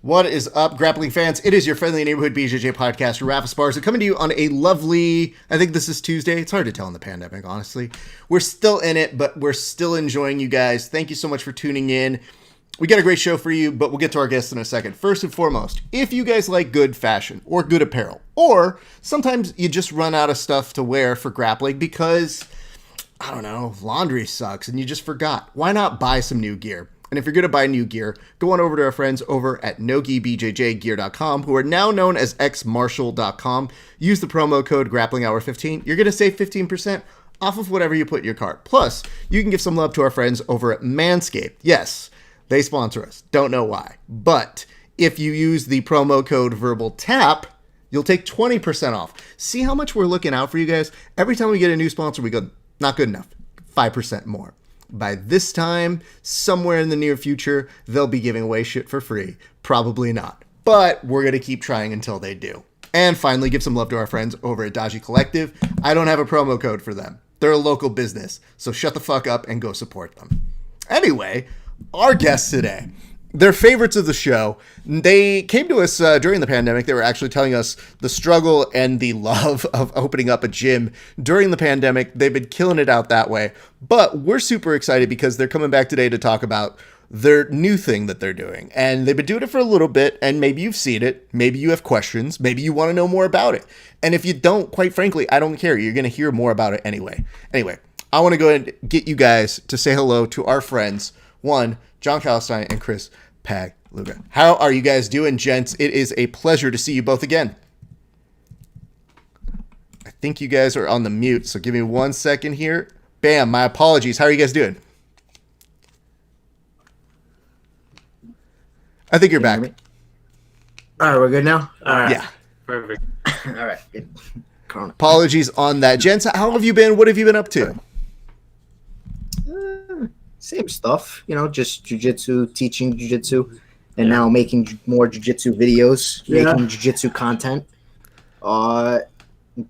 What is up, grappling fans? It is your friendly neighborhood BJJ podcast, Rafa Spars, coming to you on a lovely, I think this is Tuesday. It's hard to tell in the pandemic, honestly. We're still in it, but we're still enjoying you guys. Thank you so much for tuning in. We got a great show for you, but we'll get to our guests in a second. First and foremost, if you guys like good fashion or good apparel, or sometimes you just run out of stuff to wear for grappling because, I don't know, laundry sucks and you just forgot, why not buy some new gear? And if you're going to buy new gear, go on over to our friends over at nogibjjgear.com, who are now known as xmarshall.com. Use the promo code GrapplingHour15. You're going to save 15% off of whatever you put in your cart. Plus, you can give some love to our friends over at Manscaped. Yes, they sponsor us. Don't know why. But if you use the promo code VerbalTap, you'll take 20% off. See how much we're looking out for you guys? Every time we get a new sponsor, we go, not good enough. 5% more. By this time, somewhere in the near future, they'll be giving away shit for free. Probably not. But we're going to keep trying until they do. And finally, give some love to our friends over at Dodgy Collective. I don't have a promo code for them. They're a local business, so shut the fuck up and go support them. Anyway, our guests today, they're favorites of the show. They came to us during the pandemic. They were actually telling us the struggle and the love of opening up a gym during the pandemic. They've been killing it out that way. But we're super excited because they're coming back today to talk about their new thing that they're doing. And they've been doing it for a little bit, and maybe you've seen it. Maybe you have questions. Maybe you want to know more about it. And if you don't, quite frankly, I don't care. You're going to hear more about it anyway. Anyway, I want to go ahead and get you guys to say hello to our friends. One, John Calestine and Chris Pagliuca. How are you guys doing, gents? It is a pleasure to see you both again. I think you guys are on the mute, so give me 1 second here. Bam, my apologies. How are you guys doing? I think you're back. All right, we're good now? All right. Yeah. Perfect. All right, good. Corona. Apologies on that. Gents, how have you been? What have you been up to? Same stuff, just jiu-jitsu, teaching jiu-jitsu, and now making more jiu-jitsu videos, making jiu-jitsu content.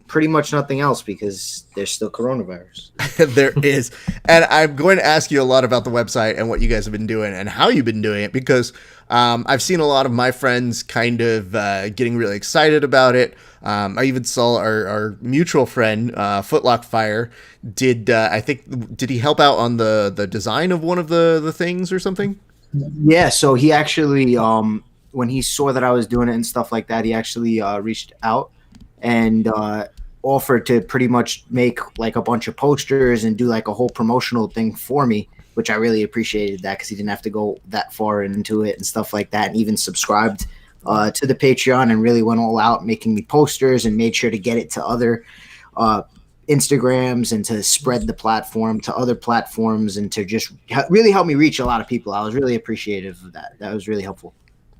Pretty much nothing else because there's still coronavirus. There is. And I'm going to ask you a lot about the website and what you guys have been doing and how you've been doing it because I've seen a lot of my friends kind of getting really excited about it. I even saw our mutual friend, Footlock Fire, did he help out on the design of one of the things or something? Yeah, so he actually, when he saw that I was doing it and stuff like that, he actually reached out and offered to pretty much make like a bunch of posters and do like a whole promotional thing for me, which I really appreciated that because he didn't have to go that far into it and stuff like that, and even subscribed to the Patreon and really went all out making me posters and made sure to get it to other Instagrams and to spread the platform to other platforms and to just really help me reach a lot of people. I was really appreciative of that. That was really helpful.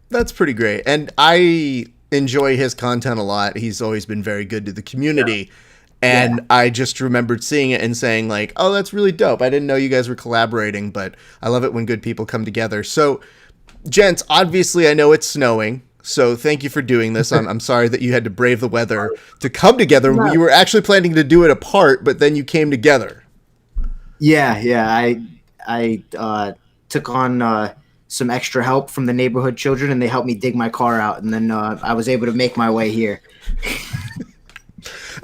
That's pretty great. And I enjoy his content a lot. He's always been very good to the community. Yeah. And I just remembered seeing it and saying like, oh, that's really dope. I didn't know you guys were collaborating, but I love it when good people come together. So, gents, obviously I know it's snowing. So thank you for doing this. I'm sorry that you had to brave the weather to come together. No. You were actually planning to do it apart, but then you came together. Yeah. I took on some extra help from the neighborhood children, and they helped me dig my car out, and then I was able to make my way here.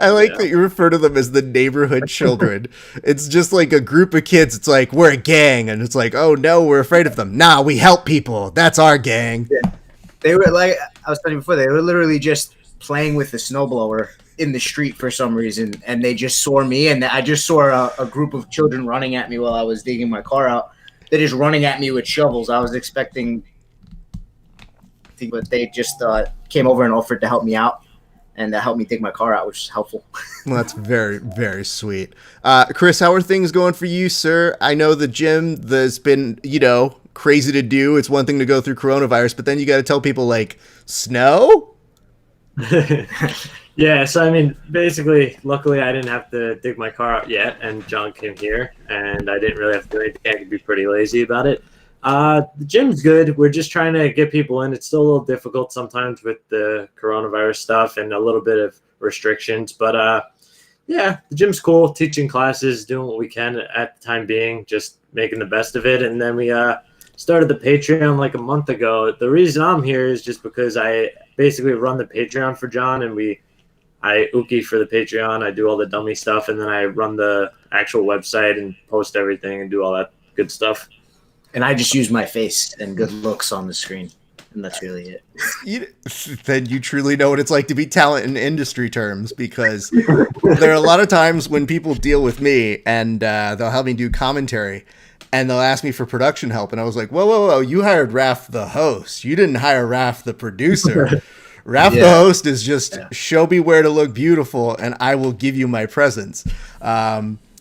I like that you refer to them as the neighborhood children. It's just like a group of kids. It's like, we're a gang, and it's like, oh no, we're afraid of them. Nah, we help people. That's our gang. Yeah. They were like, I was telling you before, they were literally just playing with the snowblower in the street for some reason, and they just saw me, and I just saw a group of children running at me while I was digging my car out. They're just running at me with shovels. I was expecting, but they just came over and offered to help me out and help me dig my car out, which is helpful. Well, that's very, very sweet. Chris, how are things going for you, sir? I know the gym has been, crazy to do. It's one thing to go through coronavirus, but then you got to tell people like snow. Yeah. So, I mean, basically, luckily I didn't have to dig my car out yet. And John came here and I didn't really have to do anything. I could be pretty lazy about it. The gym's good. We're just trying to get people in. It's still a little difficult sometimes with the coronavirus stuff and a little bit of restrictions, but, yeah, the gym's cool. Teaching classes, doing what we can at the time being, just making the best of it. And then we started the Patreon like a month ago. The reason I'm here is just because I basically run the Patreon for John, and I uki for the Patreon. I do all the dummy stuff, and then I run the actual website and post everything and do all that good stuff. And I just use my face and good looks on the screen. And that's really it. Then you truly know what it's like to be talent in industry terms, because there are a lot of times when people deal with me and they'll help me do commentary and they'll ask me for production help. And I was like, whoa, you hired Raph the host. You didn't hire Raph the producer. Raph the host is just show me where to look beautiful and I will give you my presents.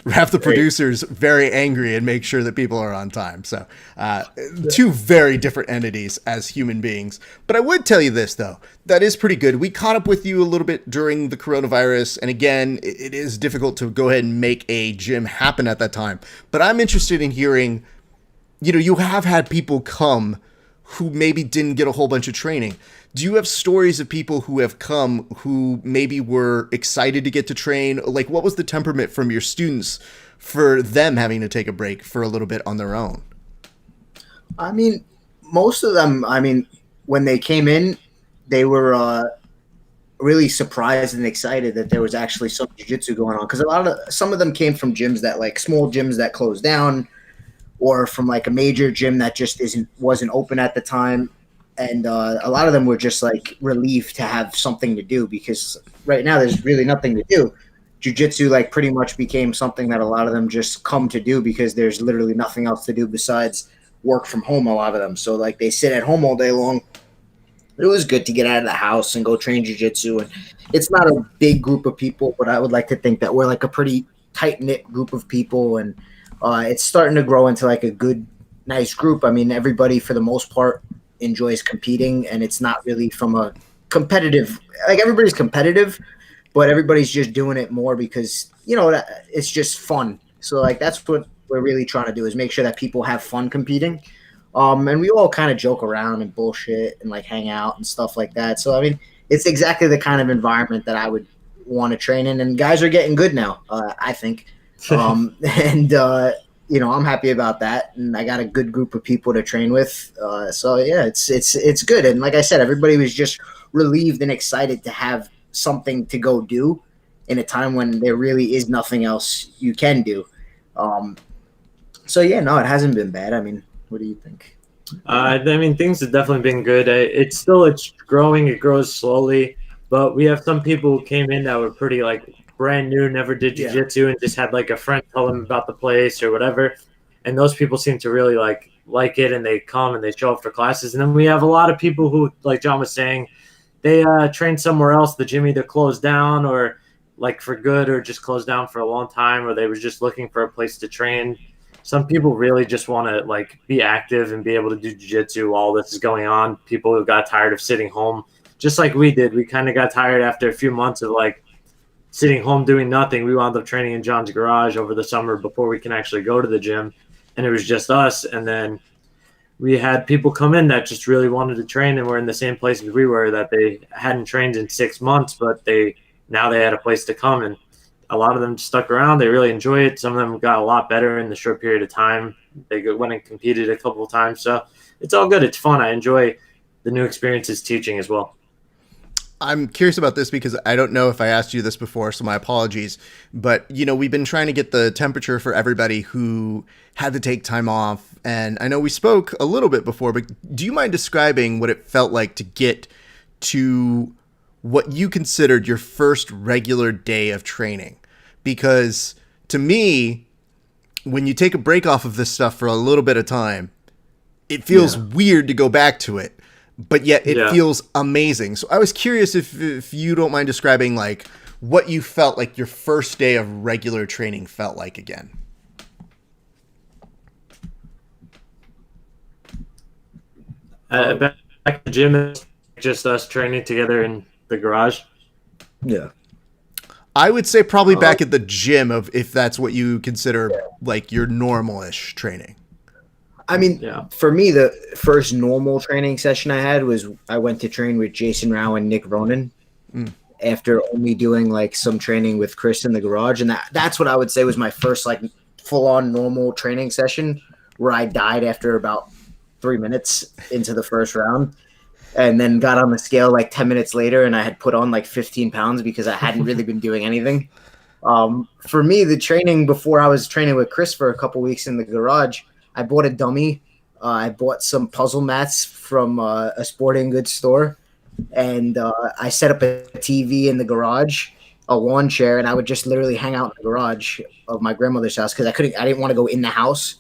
Raph the producer's very angry and make sure that people are on time. So two very different entities as human beings. But I would tell you this, though. That is pretty good. We caught up with you a little bit during the coronavirus. And again, it is difficult to go ahead and make a gym happen at that time. But I'm interested in hearing, you have had people come who maybe didn't get a whole bunch of training. Do you have stories of people who have come who maybe were excited to get to train? Like, what was the temperament from your students for them having to take a break for a little bit on their own? I mean, most of them, when they came in, they were really surprised and excited that there was actually some jiu-jitsu going on. Because some of them came from gyms that, like, small gyms that closed down, or from like a major gym that just wasn't open at the time. And a lot of them were just like relieved to have something to do, because right now there's really nothing to do. Jiu-jitsu like pretty much became something that a lot of them just come to do because there's literally nothing else to do besides work from home, a lot of them. So like they sit at home all day long. It was good to get out of the house and go train jiu-jitsu. And it's not a big group of people, but I would like to think that we're like a pretty tight-knit group of people. And it's starting to grow into like a good, nice group. I mean, everybody for the most part enjoys competing, and it's not really from a competitive, like everybody's competitive, but everybody's just doing it more because, it's just fun. So like, that's what we're really trying to do, is make sure that people have fun competing. And we all kind of joke around and bullshit and like hang out and stuff like that. So, I mean, it's exactly the kind of environment that I would want to train in, and guys are getting good now, I think. I'm happy about that, and I got a good group of people to train with. So yeah, it's good. And like I said, everybody was just relieved and excited to have something to go do in a time when there really is nothing else you can do. So yeah, no, it hasn't been bad. I mean, what do you think? Things have definitely been good. It's growing. It grows slowly, but we have some people who came in that were pretty like brand new, never did jiu-jitsu, and just had like a friend tell them about the place or whatever. And those people seem to really like it, and they come and they show up for classes. And then we have a lot of people who, like John was saying, they train somewhere else. The gym either closed down or like for good, or just closed down for a long time, or they was just looking for a place to train. Some people really just want to like be active and be able to do jiu-jitsu while this is going on. People who got tired of sitting home, just like we did. We kind of got tired after a few months of like sitting home doing nothing. We wound up training in John's garage over the summer before we can actually go to the gym, and it was just us. And then we had people come in that just really wanted to train and were in the same place as we were, that they hadn't trained in 6 months, but now they had a place to come, and a lot of them stuck around. They really enjoy it. Some of them got a lot better in the short period of time. They went and competed a couple of times. So it's all good. It's fun. I enjoy the new experiences teaching as well. I'm curious about this because I don't know if I asked you this before, so my apologies. But, we've been trying to get the temperature for everybody who had to take time off. And I know we spoke a little bit before, but do you mind describing what it felt like to get to what you considered your first regular day of training? Because to me, when you take a break off of this stuff for a little bit of time, it feels weird to go back to it. But yet it feels amazing. So I was curious if you don't mind describing like what you felt like your first day of regular training felt like again. Back at the gym, just us training together in the garage. Yeah. I would say probably back at the gym, if that's what you consider like your normal-ish training. I mean, for me, the first normal training session I had was I went to train with Jason Rao and Nick Ronan after only doing like some training with Chris in the garage. And that's what I would say was my first like full on normal training session, where I died after about 3 minutes into the first round, and then got on the scale like 10 minutes later, and I had put on like 15 pounds because I hadn't really been doing anything. For me, the training before I was training with Chris for a couple weeks in the garage, I bought a dummy. I bought some puzzle mats from a sporting goods store, and I set up a TV in the garage, a lawn chair, and I would just literally hang out in the garage of my grandmother's house because I didn't want to go in the house,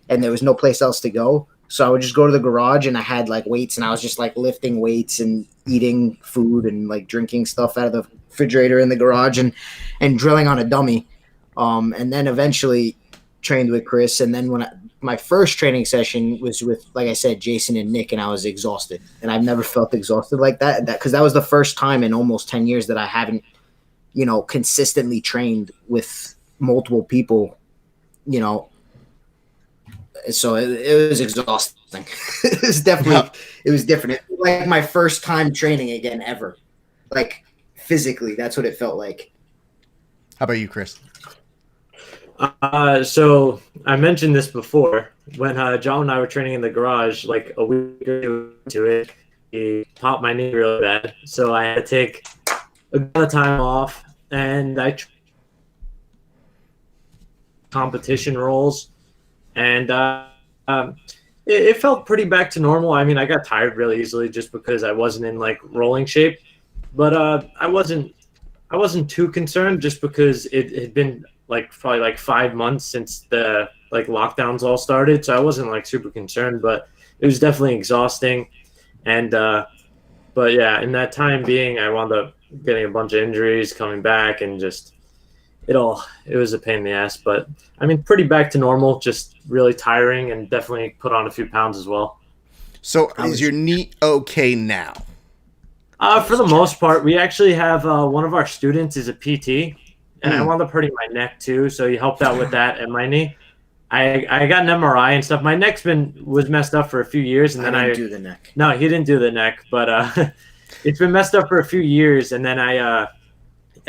and there was no place else to go. So I would just go to the garage, and I had like weights, and I was just like lifting weights and eating food and like drinking stuff out of the refrigerator in the garage and drilling on a dummy. And then eventually trained with Chris. And then my first training session was with, like I said, Jason and Nick, and I was exhausted. And I've never felt exhausted like that because that was the first time in almost 10 years that I haven't, consistently trained with multiple people, So it was exhausting. It was definitely, it was different. It was like my first time training again ever. Like physically, that's what it felt like. How about you, Chris? So I mentioned this before when John and I were training in the garage, like a week or two into it, he popped my knee really bad. So I had to take a lot of time off, and I competition roles, and it felt pretty back to normal. I mean, I got tired really easily just because I wasn't in like rolling shape, but I wasn't too concerned just because it had been like probably like 5 months since the like lockdowns all started, so I wasn't like super concerned, but it was definitely exhausting. And but yeah, in that time being, I wound up getting a bunch of injuries, coming back, and just it was a pain in the ass. But I mean, pretty back to normal, just really tiring, and definitely put on a few pounds as well. So is your knee okay now? For the most part, we actually have one of our students is a PT, and I wound up hurting my neck too, so he helped out with that and my knee. I got an MRI and stuff. My neck's was messed up for a few years, and then I didn't do the neck. No, he didn't do the neck, but it's been messed up for a few years, and then I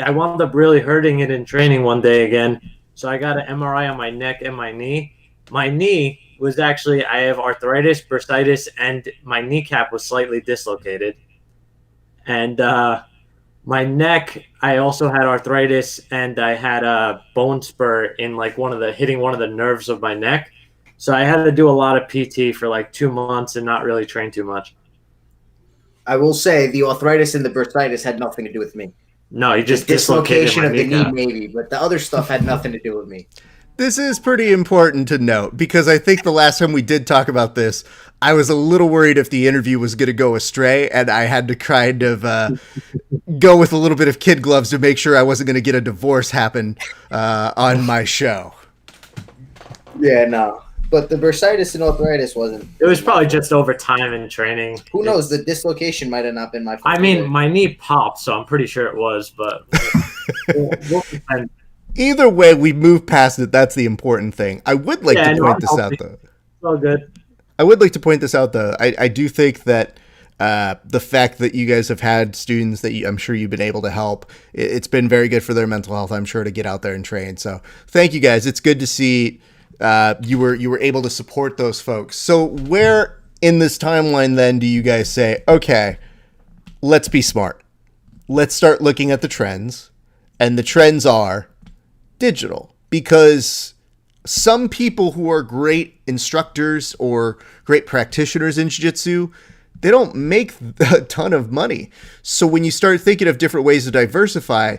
wound up really hurting it in training one day again. So I got an MRI on my neck and my knee. My knee was actually, I have arthritis, bursitis, and my kneecap was slightly dislocated. And my neck, I also had arthritis, and I had a bone spur in like hitting one of the nerves of my neck. So I had to do a lot of PT for like 2 months and not really train too much. I will say the arthritis and the bursitis had nothing to do with me. No, you just dislocation of the knee, maybe, but the other stuff had nothing to do with me. This is pretty important to note because I think the last time we did talk about this, I was a little worried if the interview was going to go astray, and I had to kind of go with a little bit of kid gloves to make sure I wasn't going to get a divorce happen on my show. Yeah, no. But the bursitis and arthritis wasn't. It was probably just over time and training. Who knows? The dislocation might have not been my fault. I mean, my knee popped, so I'm pretty sure it was, but we'll pretend. Either way, we moved past it. That's the important thing. I would like to point this out, though. Oh, good. I would like to point this out, though. I do think that the fact that you guys have had students that I'm sure you've been able to help, it's been very good for their mental health, I'm sure, to get out there and train. So thank you, guys. It's good to see you were able to support those folks. So where in this timeline, then, do you guys say, okay, let's be smart. Let's start looking at the trends. And the trends are digital, because some people who are great instructors or great practitioners in jiu-jitsu, they don't make a ton of money. So when you start thinking of different ways to diversify,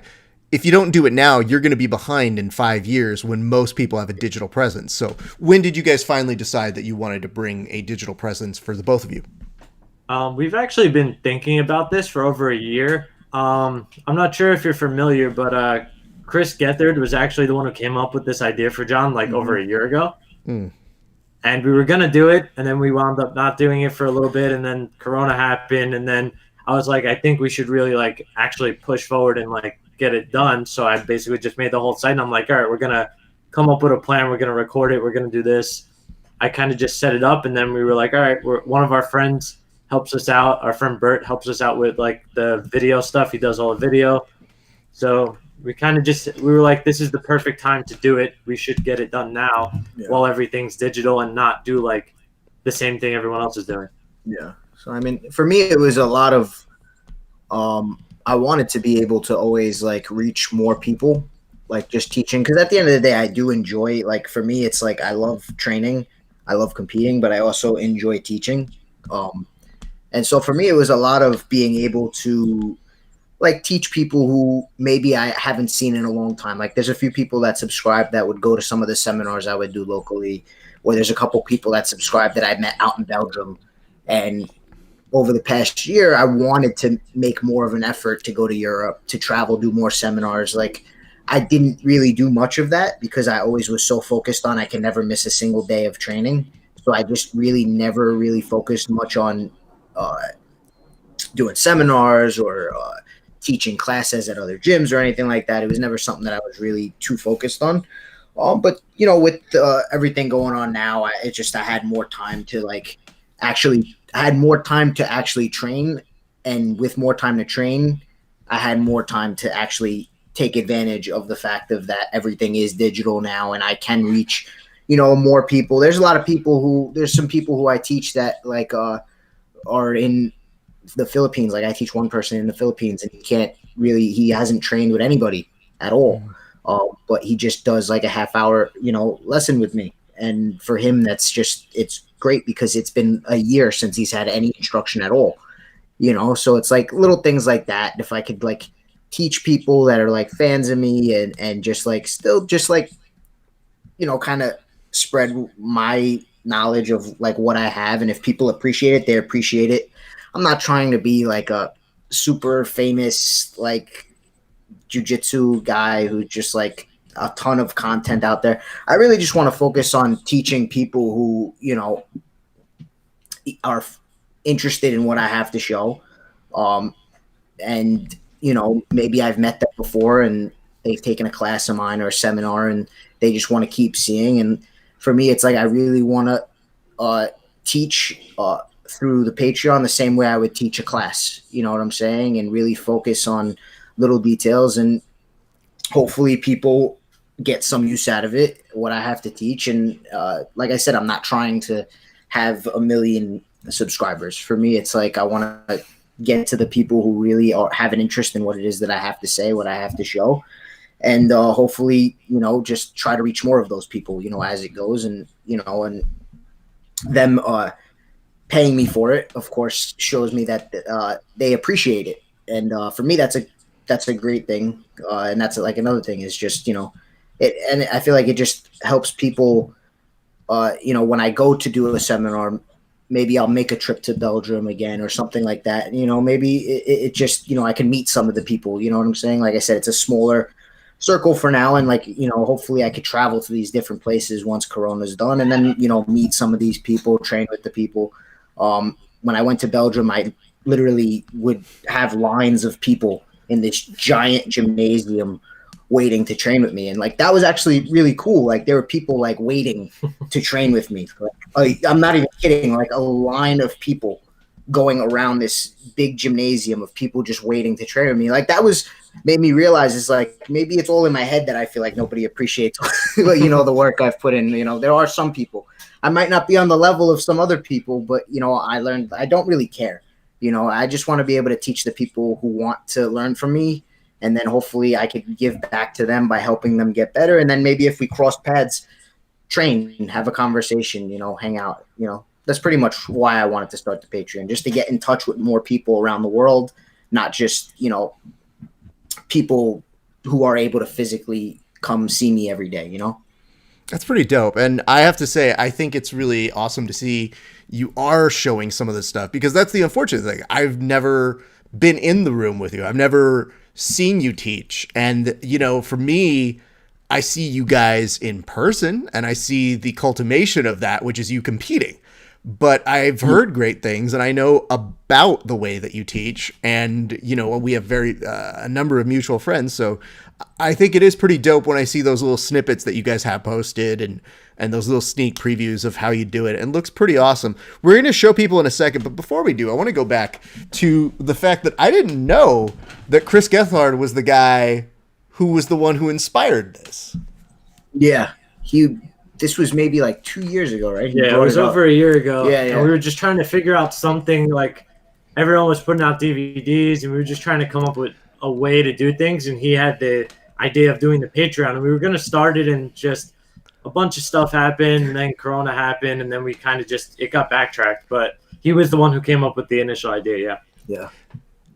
if you don't do it now, you're going to be behind in 5 years when most people have a digital presence. So when did you guys finally decide that you wanted to bring a digital presence for the both of you? We've actually been thinking about this for over a year. I'm not sure if you're familiar, but Chris Gethard was actually the one who came up with this idea for John over a year ago. And we were going to do it, and then we wound up not doing it for a little bit, and then Corona happened, and then I was like, I think we should really actually push forward and get it done. So I basically just made the whole site, and I'm like, all right, we're going to come up with a plan. We're going to record it. We're going to do this. I kind of just set it up, and then we were like, all right, one of our friends helps us out. Our friend Bert helps us out with the video stuff. He does all the video. So we were like, this is the perfect time to do it. We should get it done now while everything's digital and not do the same thing everyone else is doing. Yeah. So I mean, for me, it was a lot of I wanted to be able to always like reach more people, like just teaching. Because at the end of the day, I do enjoy, like, for me, it's like I love training, I love competing, but I also enjoy teaching. Um, and so for me, it was a lot of being able to like teach people who maybe I haven't seen in a long time. Like there's a few people that subscribe that would go to some of the seminars I would do locally, or there's a couple people that subscribe that I met out in Belgium. And over the past year, I wanted to make more of an effort to go to Europe, to travel, do more seminars. Like I didn't really do much of that because I always was so focused on I can never miss a single day of training. So I just really never really focused much on uh, doing seminars or teaching classes at other gyms or anything like that. It was never something that I was really too focused on. But you know, with everything going on now, I had more time to like actually I had more time to actually train, and with more time to train, I had more time to actually take advantage of the fact of that everything is digital now, and I can reach, you know, more people. There's some people who I teach that like are in the Philippines. Like I teach one person in the Philippines, and he hasn't trained with anybody at all. But he just does like a half hour, you know, lesson with me. And for him, it's great because it's been a year since he's had any instruction at all, you know? So it's like little things like that. If I could like teach people that are like fans of me and just like, still just like, you know, kind of spread my knowledge of like what I have. And if people appreciate it, they appreciate it. I'm not trying to be like a super famous, like jujitsu guy who just like a ton of content out there. I really just want to focus on teaching people who, you know, are interested in what I have to show. Um, and, you know, maybe I've met them before and they've taken a class of mine or a seminar and they just want to keep seeing. And for me, it's like I really want to teach through the Patreon the same way I would teach a class. You know what I'm saying? And really focus on little details, and hopefully people get some use out of it, what I have to teach. And like I said, I'm not trying to have a million subscribers. For me, it's like I want to get to the people who really have an interest in what it is that I have to say, what I have to show. And hopefully, you know, just try to reach more of those people, you know, as it goes. And, you know, and them paying me for it, of course, shows me that they appreciate it. And for me, that's a great thing. And that's like another thing is just, you know, and I feel like it just helps people, you know, when I go to do a seminar, maybe I'll make a trip to Belgium again or something like that. You know, maybe it just, you know, I can meet some of the people, you know what I'm saying? Like I said, it's a smaller circle for now. And like, you know, hopefully I could travel to these different places once Corona's done and then, you know, meet some of these people, train with the people. When I went to Belgium, I literally would have lines of people in this giant gymnasium waiting to train with me. And like, that was actually really cool. Like there were people like waiting to train with me. Like, I'm not even kidding. Like a line of people going around this big gymnasium of people just waiting to train with me. Like that made me realize is like, maybe it's all in my head that I feel like nobody appreciates, you know, the work I've put in. You know, there are some people, I might not be on the level of some other people, but you know, I learned, I don't really care. You know, I just want to be able to teach the people who want to learn from me. And then hopefully I could give back to them by helping them get better. And then maybe if we cross paths, train, have a conversation, you know, hang out, you know. That's pretty much why I wanted to start the Patreon, just to get in touch with more people around the world, not just, you know, people who are able to physically come see me every day, you know? That's pretty dope. And I have to say, I think it's really awesome to see you are showing some of this stuff, because that's the unfortunate thing. I've never been in the room with you. I've never seen you teach. And, you know, for me, I see you guys in person and I see the culmination of that, which is you competing. But I've heard great things and I know about the way that you teach, and, you know, we have a number of mutual friends. So I think it is pretty dope when I see those little snippets that you guys have posted and those little sneak previews of how you do it. It looks pretty awesome. We're going to show people in a second, but before we do, I want to go back to the fact that I didn't know that Chris Gethard was the guy who was the one who inspired this. Yeah. this was maybe like 2 years ago, right? He Yeah, it brought was up. over a year ago. Yeah, And yeah. we were just trying to figure out something, like everyone was putting out DVDs, and we were just trying to come up with a way to do things. And he had the idea of doing the Patreon, and we were going to start it, and just a bunch of stuff happened, and then Corona happened, and then we kind of it got backtracked. But he was the one who came up with the initial idea. Yeah. Yeah.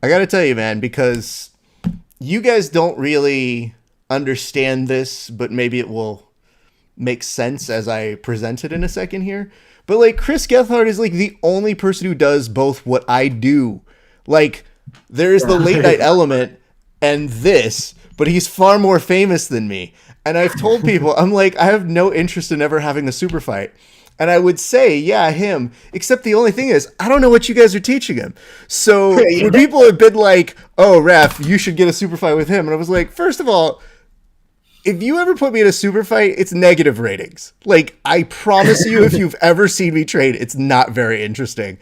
I got to tell you, man, because you guys don't really understand this, but maybe it will make sense as I present it in a second here. But like Chris Gethard is like the only person who does both what I do. Like there's the late night element and this, but he's far more famous than me. And I've told people, I'm like, I have no interest in ever having a super fight. And I would say, yeah, him. Except the only thing is, I don't know what you guys are teaching him. So when people have been like, oh, Ref, you should get a super fight with him. And I was like, first of all, if you ever put me in a super fight, it's negative ratings. Like, I promise you, if you've ever seen me train, it's not very interesting.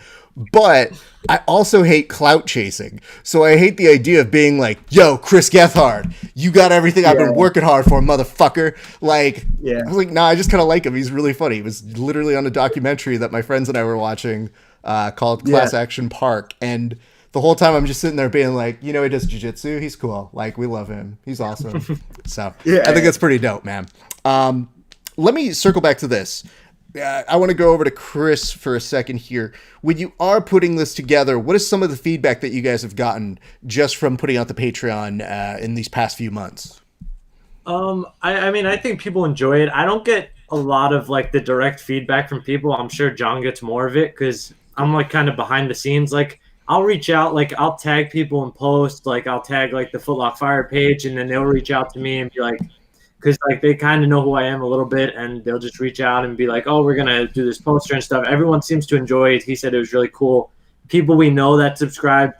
But I also hate clout chasing. So I hate the idea of being like, yo, Chris Gethard, you got everything I've been working hard for, motherfucker. Like, I was like, nah, I just kind of like him. He's really funny. He was literally on a documentary that my friends and I were watching called Class Action Park. And the whole time I'm just sitting there being like, you know, he does jiu-jitsu. He's cool. Like, we love him. He's awesome. So I think that's pretty dope, man. Let me circle back to this. I want to go over to Chris for a second here. When you are putting this together, what is some of the feedback that you guys have gotten just from putting out the Patreon in these past few months? I mean, I think people enjoy it. I don't get a lot of like the direct feedback from people. I'm sure John gets more of it because I'm like kind of behind the scenes. Like I'll reach out, like I'll tag people and post, like I'll tag like the Footlock Fire page, and then they'll reach out to me and be like, because like they kind of know who I am a little bit, and they'll just reach out and be like, oh, we're gonna do this poster and stuff. Everyone seems to enjoy it. He said it was really cool. People we know that subscribe,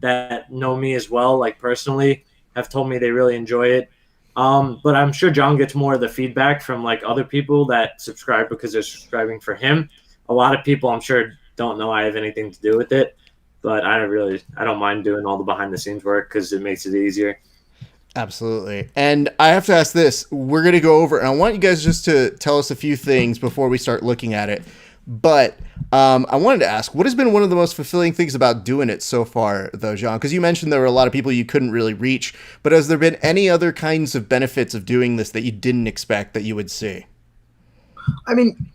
that know me as well, like personally, have told me they really enjoy it. But I'm sure John gets more of the feedback from like other people that subscribe because they're subscribing for him. A lot of people, I'm sure, don't know I have anything to do with it, but I don't mind doing all the behind the scenes work because it makes it easier. Absolutely. And I have to ask this. We're going to go over, and I want you guys just to tell us a few things before we start looking at it. But I wanted to ask, what has been one of the most fulfilling things about doing it so far, though, John? Because you mentioned there were a lot of people you couldn't really reach. But has there been any other kinds of benefits of doing this that you didn't expect that you would see? I mean,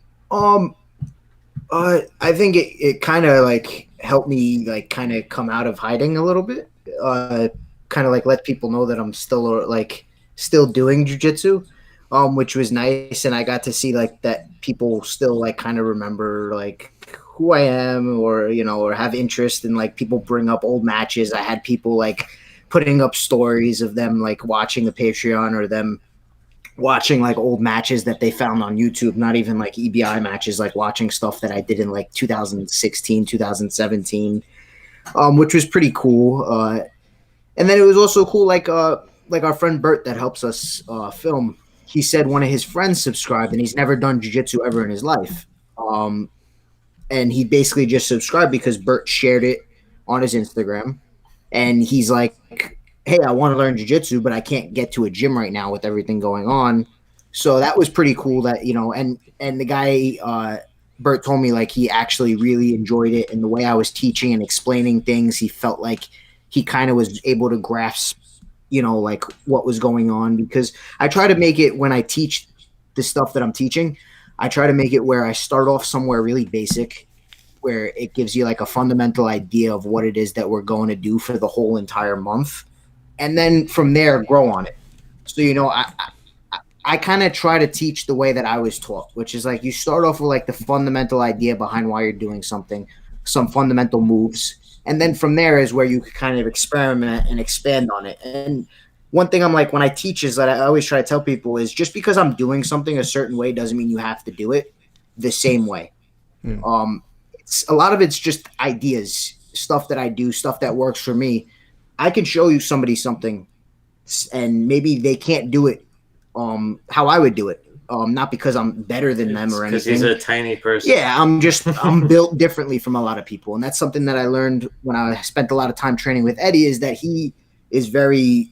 I think it kind of like helped me like kind of come out of hiding a little bit. Kind of like let people know that I'm still doing jiu-jitsu, which was nice. And I got to see like that people still like kind of remember like who I am, or, you know, or have interest in like people bring up old matches. I had people like putting up stories of them like watching the Patreon, or them watching like old matches that they found on YouTube, not even like EBI matches, like watching stuff that I did in like 2016, 2017, which was pretty cool. And then it was also cool, like our friend Bert that helps us film. He said one of his friends subscribed, and he's never done jiu-jitsu ever in his life. And he basically just subscribed because Bert shared it on his Instagram. And he's like, hey, I want to learn jiu-jitsu, but I can't get to a gym right now with everything going on. So that was pretty cool that, you know, and the guy, Bert told me like he actually really enjoyed it. And the way I was teaching and explaining things, he felt like he kind of was able to grasp, you know, like what was going on, because I try to make it, when I teach the stuff that I'm teaching, I try to make it where I start off somewhere really basic, where it gives you like a fundamental idea of what it is that we're going to do for the whole entire month. And then from there, grow on it. So, you know, I kind of try to teach the way that I was taught, which is like you start off with like the fundamental idea behind why you're doing something, some fundamental moves. And then from there is where you kind of experiment and expand on it. And one thing I'm like, when I teach, is that I always try to tell people is just because I'm doing something a certain way doesn't mean you have to do it the same way. It's a lot of it's just ideas, stuff that I do, stuff that works for me. I can show you somebody something and maybe they can't do it how I would do it. Not because I'm better than them or anything. Because he's a tiny person. Yeah, I'm built differently from a lot of people. And that's something that I learned when I spent a lot of time training with Eddie, is that he is very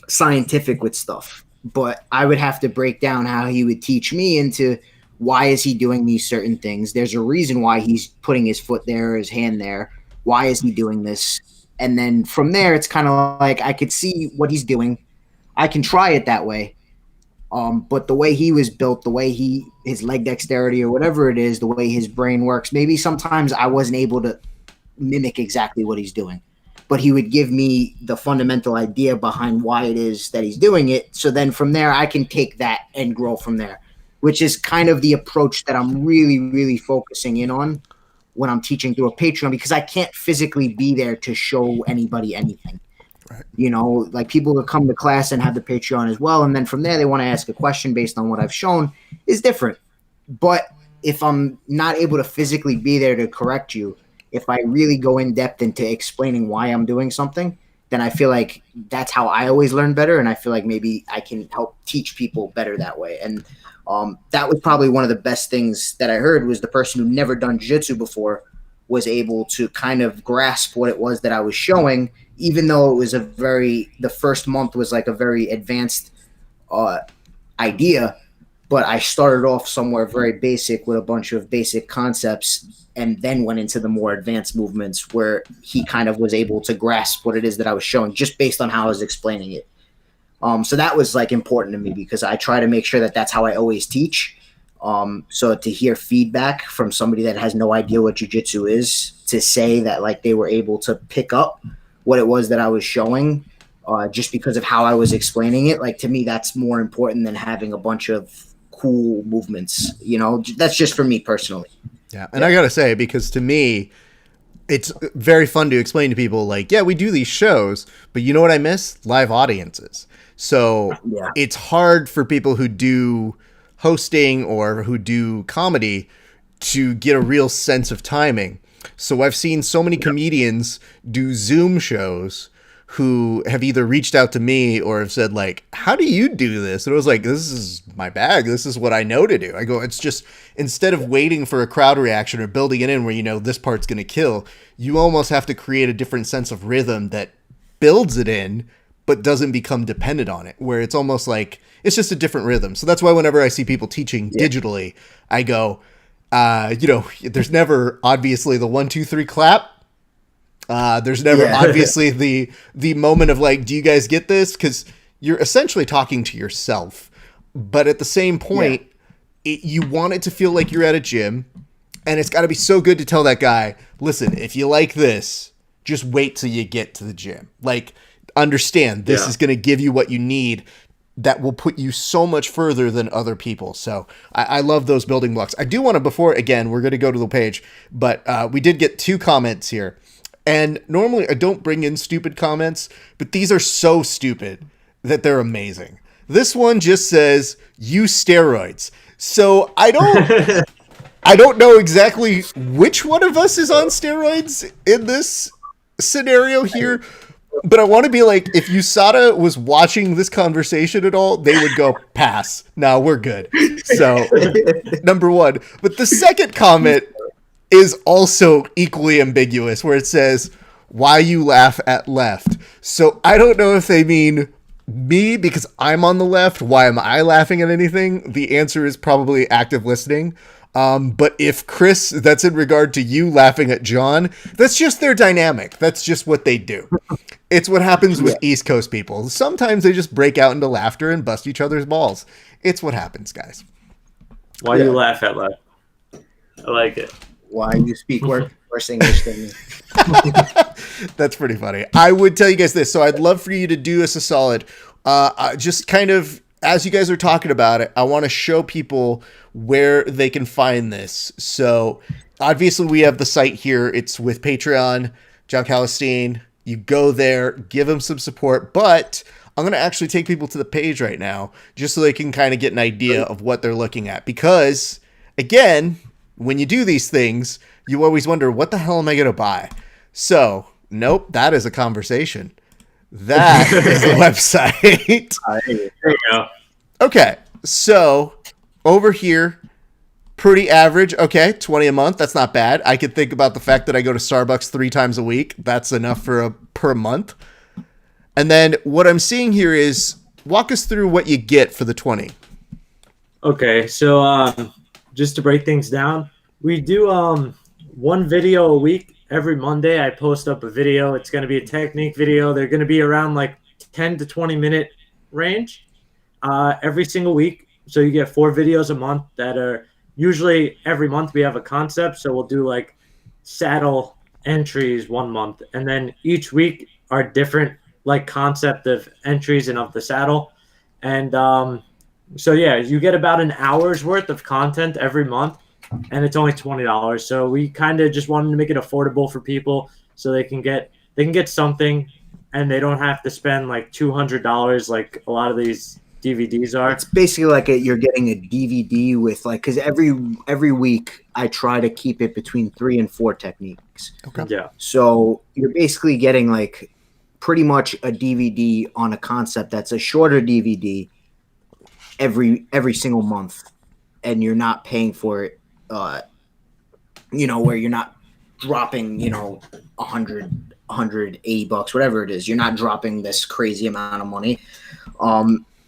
scientific with stuff. but I would have to break down how he would teach me into why is he doing these certain things. There's a reason why he's putting his foot there, his hand there. Why is he doing this? And then from there, it's kind of like I could see what he's doing. I can try it that way. But the way he was built, the way his leg dexterity or whatever it is, the way his brain works, maybe sometimes I wasn't able to mimic exactly what he's doing. But he would give me the fundamental idea behind why it is that he's doing it. So then from there, I can take that and grow from there, which is kind of the approach that I'm really, really focusing in on when I'm teaching through a Patreon, because I can't physically be there to show anybody anything. Right. You know, like people that come to class and have the Patreon as well, and then from there they want to ask a question based on what I've shown is different. But if I'm not able to physically be there to correct you, if I really go in depth into explaining why I'm doing something, then I feel like that's how I always learn better, and I feel like maybe I can help teach people better that way. And that was probably one of the best things that I heard, was the person who never done jiu-jitsu before was able to kind of grasp what it was that I was showing, even though it was the first month was like a very advanced idea, but I started off somewhere very basic with a bunch of basic concepts and then went into the more advanced movements where he kind of was able to grasp what it is that I was showing just based on how I was explaining it. So that was like important to me, because I try to make sure that that's how I always teach. So to hear feedback from somebody that has no idea what jiu-jitsu is, to say that like they were able to pick up what it was that I was showing, just because of how I was explaining it, like to me, that's more important than having a bunch of cool movements. You know, that's just for me personally. Yeah. And I got to say, because to me, it's very fun to explain to people like, yeah, we do these shows, but you know what I miss? Live audiences. So it's hard for people who do hosting or who do comedy to get a real sense of timing. So I've seen so many comedians do Zoom shows who have either reached out to me or have said like, how do you do this? And I was like, this is my bag. This is what I know to do. I go, it's just, instead of waiting for a crowd reaction or building it in where, you know, this part's going to kill, you almost have to create a different sense of rhythm that builds it in, but doesn't become dependent on it, where it's almost like it's just a different rhythm. So that's why whenever I see people teaching digitally, I go, you know, there's never obviously the 1, 2, 3 clap. There's never obviously the moment of like, do you guys get this? Because you're essentially talking to yourself, but at the same point, you want it to feel like you're at a gym, and it's got to be so good to tell that guy, listen, if you like this, just wait till you get to the gym. Like, understand this is going to give you what you need that will put you so much further than other people. So I love those building blocks. I do want to, before, again, we're going to go to the page, but we did get 2 comments here. And normally I don't bring in stupid comments, but these are so stupid that they're amazing. This one just says, use steroids. So I don't know exactly which one of us is on steroids in this scenario here, but I want to be like, if USADA was watching this conversation at all, they would go, pass. No, we're good. So, number one. But the second comment is also equally ambiguous, where it says, why you laugh at left. So I don't know if they mean me because I'm on the left. Why am I laughing at anything? The answer is probably active listening. But if Chris, that's in regard to you laughing at John, that's just their dynamic. That's just what they do. It's what happens with East Coast people. Sometimes they just break out into laughter and bust each other's balls. It's what happens, guys. Why you laugh at left? I like it. Why you speak worse English than me. That's pretty funny. I would tell you guys this. So I'd love for you to do us a solid. Just kind of, as you guys are talking about it, I want to show people where they can find this. So obviously we have the site here. It's with Patreon, John Calestine. You go there, give them some support, but I'm going to actually take people to the page right now just so they can kind of get an idea of what they're looking at. Because again, when you do these things, you always wonder, what the hell am I going to buy? So, nope, that is a conversation. That is the website. There you go. Okay, so over here, pretty average. Okay, 20 a month. That's not bad. I could think about the fact that I go to Starbucks 3 times a week. That's enough for per month. And then what I'm seeing here is walk us through what you get for the 20. Okay, so just to break things down, we do one video a week. Every Monday, I post up a video. It's going to be a technique video. They're going to be around like 10 to 20-minute range every single week. So you get 4 videos a month that are usually every month we have a concept. So we'll do like saddle entries one month, and then each week are different like concept of entries and of the saddle. And so yeah, you get about an hour's worth of content every month, and it's only $20. So we kind of just wanted to make it affordable for people so they can get something, and they don't have to spend like $200 like a lot of these DVDs are. It's basically like you're getting a DVD with like, because every week I try to keep it between 3 and 4 techniques. Okay. Yeah. So you're basically getting like pretty much a DVD on a concept that's a shorter DVD every single month, and you're not paying for it. Where you're not dropping, $180, whatever it is. You're not dropping this crazy amount of money.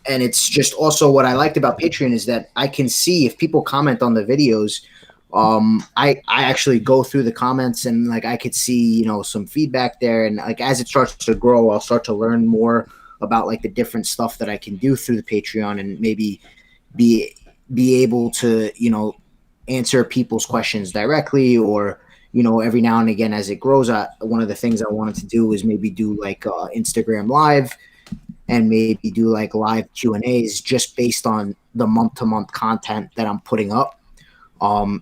And it's just also what I liked about Patreon is that I can see if people comment on the videos. I actually go through the comments, and like I could see, some feedback there. And like as it starts to grow, I'll start to learn more about like the different stuff that I can do through the Patreon, and maybe be able to, answer people's questions directly, or, every now and again as it grows. One of the things I wanted to do was maybe do like Instagram Live, and maybe do like live Q&As just based on the month-to-month content that I'm putting up. And,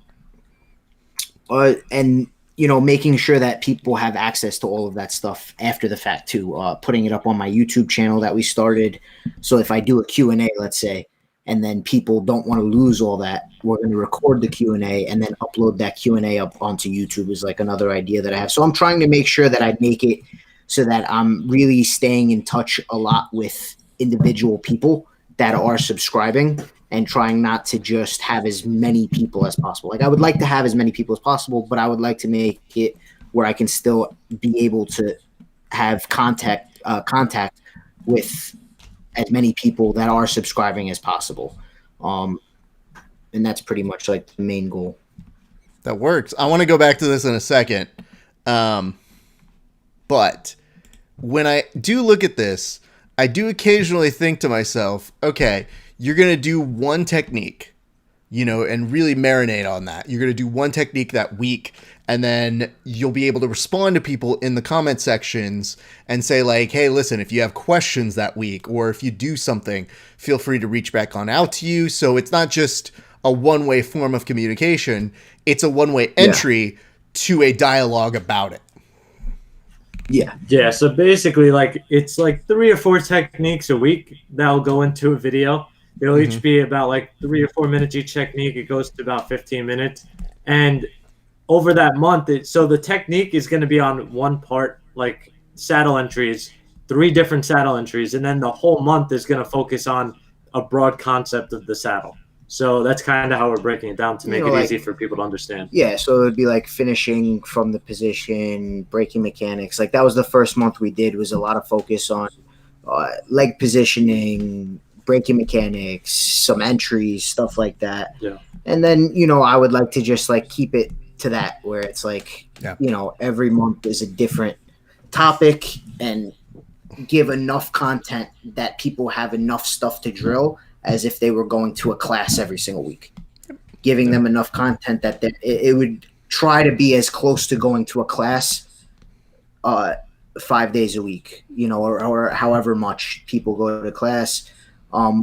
making sure that people have access to all of that stuff after the fact too, putting it up on my YouTube channel that we started. So if I do a Q&A, let's say, and then people don't want to lose all that, we're going to record the Q&A and then upload that Q&A up onto YouTube is like another idea that I have. So I'm trying to make sure that I make it so that I'm really staying in touch a lot with individual people that are subscribing, and trying not to just have as many people as possible. Like I would like to have as many people as possible, but I would like to make it where I can still be able to have contact with as many people that are subscribing as possible. And that's pretty much like the main goal. That works. I want to go back to this in a second. But when I do look at this, I do occasionally think to myself, okay, you're going to do one technique, and really marinate on that. You're going to do one technique that week, and then you'll be able to respond to people in the comment sections and say like, hey, listen, if you have questions that week, or if you do something, feel free to reach back on out to you. So it's not just a one-way form of communication. It's a one-way entry to a dialogue about it. Yeah. So basically, like it's like 3 or 4 techniques a week that'll go into a video. They'll each be about like 3 or 4 minutes each technique. It goes to about 15 minutes, and over that month, so the technique is going to be on one part, like saddle entries, 3 different saddle entries, and then the whole month is going to focus on a broad concept of the saddle. So that's kind of how we're breaking it down to make it easy for people to understand. Yeah, so it would be like finishing from the position, breaking mechanics. Like that was the first month we did, was a lot of focus on leg positioning, breaking mechanics, some entries, stuff like that. Yeah. And then, I would like to just like keep it to that, where it's like, every month is a different topic, and give enough content that people have enough stuff to drill as if they were going to a class every single week. Giving them enough content that it would try to be as close to going to a class 5 days a week, or however much people go to class,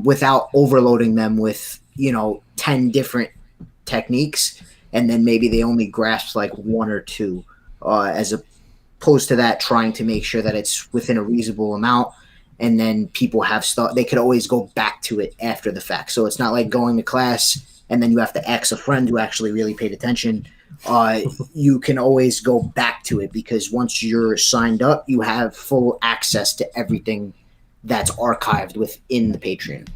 without overloading them with, 10 different techniques, and then maybe they only grasp like 1 or 2, as opposed to that, trying to make sure that it's within a reasonable amount, and then people have stuff, they could always go back to it after the fact. So it's not like going to class and then you have to ask a friend who actually really paid attention. You can always go back to it, because once you're signed up, you have full access to everything that's archived within the Patreon.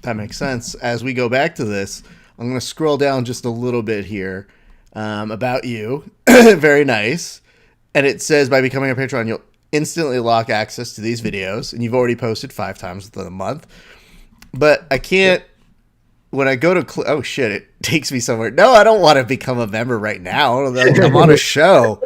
That makes sense. As we go back to this, I'm going to scroll down just a little bit here about you. Very nice. And it says, by becoming a Patreon, instantly lock access to these videos, and you've already posted 5 times within a month. But I can't. When I go to oh shit, it takes me somewhere. No, I don't want to become a member right now. Like, I'm on a show.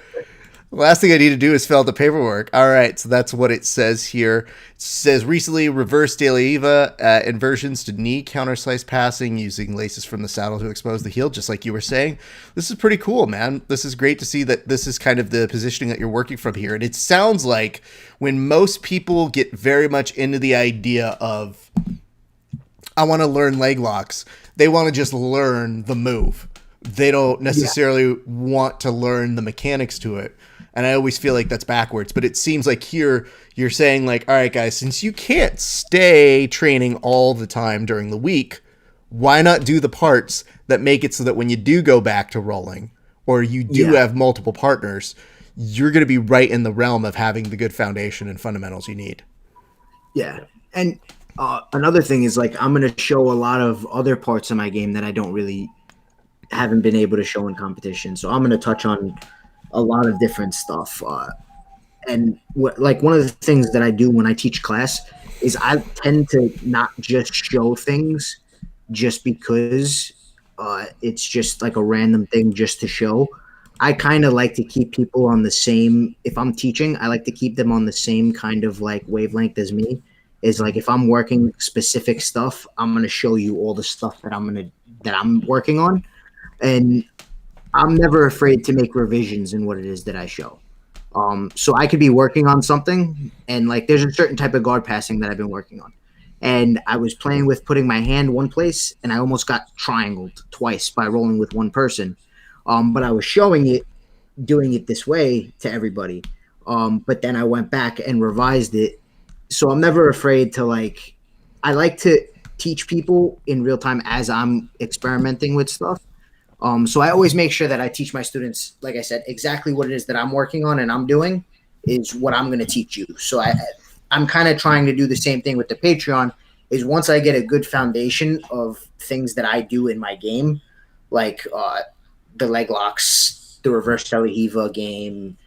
The last thing I need to do is fill out the paperwork. All right, so that's what it says here. It says recently reverse De La Eva inversions to knee counter slice passing using laces from the saddle to expose the heel, just like you were saying. This is pretty cool, man. This is great to see that this is kind of the positioning that you're working from here. And it sounds like when most people get very much into the idea of, I want to learn leg locks, they want to just learn the move. They don't necessarily want to learn the mechanics to it. And I always feel like that's backwards. But it seems like here you're saying, like, all right, guys, since you can't stay training all the time during the week, why not do the parts that make it so that when you do go back to rolling, or you do have multiple partners, you're going to be right in the realm of having the good foundation and fundamentals you need. Yeah. And another thing is, like, I'm going to show a lot of other parts of my game that I haven't been able to show in competition. So I'm going to touch on a lot of different stuff. And like one of the things that I do when I teach class is I tend to not just show things just because it's just like a random thing just to show. I kind of like to keep people on the same, if I'm teaching, I like to keep them on the same kind of like wavelength as me. Is like, if I'm working specific stuff, I'm going to show you all the stuff that I'm working on. And I'm never afraid to make revisions in what it is that I show. So I could be working on something, and like there's a certain type of guard passing that I've been working on. And I was playing with putting my hand one place, and I almost got triangled twice by rolling with one person. But I was showing it, doing it this way to everybody. But then I went back and revised it. So I'm never afraid to I like to teach people in real time as I'm experimenting with stuff. So I always make sure that I teach my students, like I said, exactly what it is that I'm working on and I'm doing is what I'm going to teach you. So I'm kind of trying to do the same thing with the Patreon. Is once I get a good foundation of things that I do in my game, like the leg locks, the reverse Telehiva game,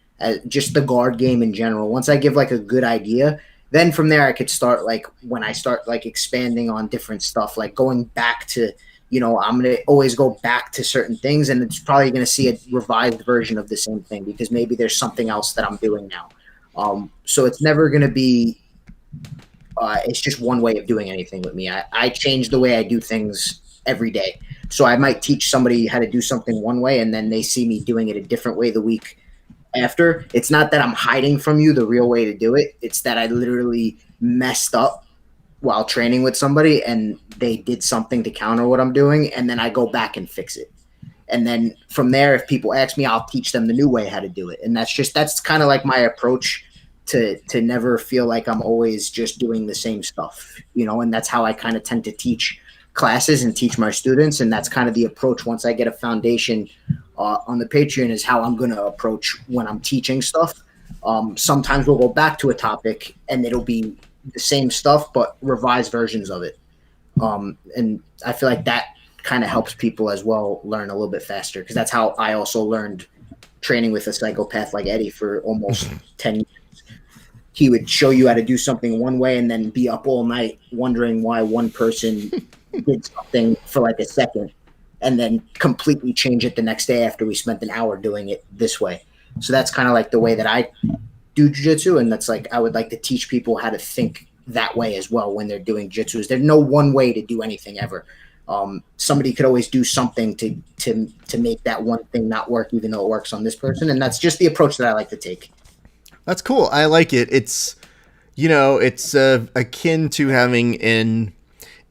just the guard game in general. Once I give like a good idea, then from there I could start when I start expanding on different stuff, like going back to, I'm going to always go back to certain things, and it's probably going to see a revised version of the same thing because maybe there's something else that I'm doing now. So it's never going to be it's just one way of doing anything with me. I change the way I do things every day. So I might teach somebody how to do something one way, and then they see me doing it a different way the week after. It's not that I'm hiding from you the real way to do it. It's that I literally messed up while training with somebody and they did something to counter what I'm doing, and then I go back and fix it. And then from there, if people ask me, I'll teach them the new way how to do it. And that's kind of like my approach to never feel like I'm always just doing the same stuff, and that's how I kind of tend to teach classes and teach my students. And that's kind of the approach once I get a foundation on the Patreon is how I'm going to approach when I'm teaching stuff. Sometimes we'll go back to a topic and it'll be the same stuff, but revised versions of it. And I feel like that kind of helps people as well learn a little bit faster, because that's how I also learned training with a psychopath like Eddie for almost 10 years. He would show you how to do something one way and then be up all night wondering why one person did something for like a second and then completely change it the next day after we spent an hour doing it this way. So that's kind of like the way that I do jiu-jitsu, and that's I would like to teach people how to think that way as well when they're doing jiu-jitsu. There's no one way to do anything ever. Somebody could always do something to make that one thing not work, even though it works on this person, and that's just the approach that I like to take. That's cool. I like it. It's it's akin to having an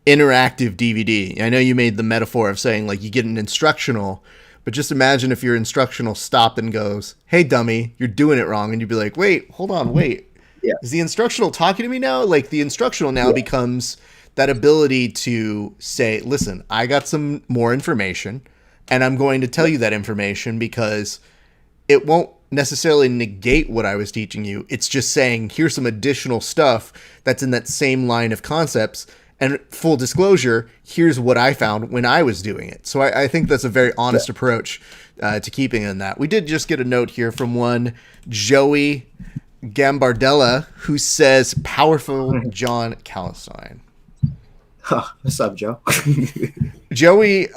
interactive DVD. I know you made the metaphor of saying you get an instructional, but just imagine if your instructional stopped and goes, "Hey, dummy, you're doing it wrong," and you'd be like, "Wait, hold on, wait." Yeah. Is the instructional talking to me now? The instructional now becomes that ability to say, "Listen, I got some more information, and I'm going to tell you that information because it won't necessarily negate what I was teaching you. It's just saying, here's some additional stuff that's in that same line of concepts. And full disclosure, here's what I found when I was doing it." So I think that's a very honest approach to keeping in that. We did just get a note here from one Joey Gambardella, who says powerful John Calestine. What's up, Joe? Joey,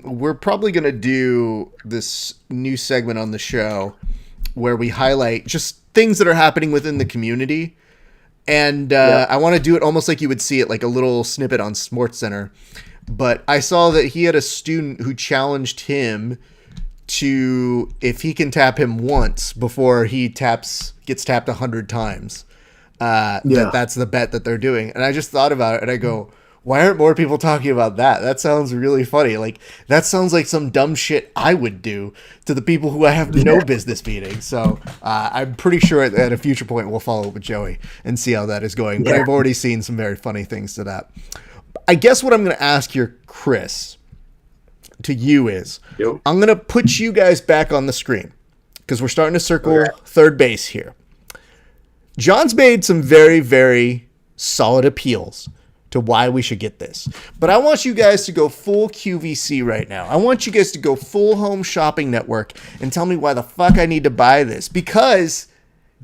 we're probably going to do this new segment on the show where we highlight just things that are happening within the community. And I want to do it almost like you would see it, like a little snippet on SportsCenter. But I saw that he had a student who challenged him to, if he can tap him once before he gets tapped 100 times, that's the bet that they're doing. And I just thought about it and I go, why aren't more people talking about that? That sounds really funny. Like, that sounds like some dumb shit I would do to the people who I have no business beating. So I'm pretty sure at a future point we'll follow up with Joey and see how that is going. But I've already seen some very funny things to that. I guess what I'm going to ask here, Chris, to you is, I'm going to put you guys back on the screen because we're starting to circle third base here. John's made some very, very solid appeals to why we should get this. But I want you guys to go full QVC right now. I want you guys to go full home shopping network and tell me why the fuck I need to buy this. Because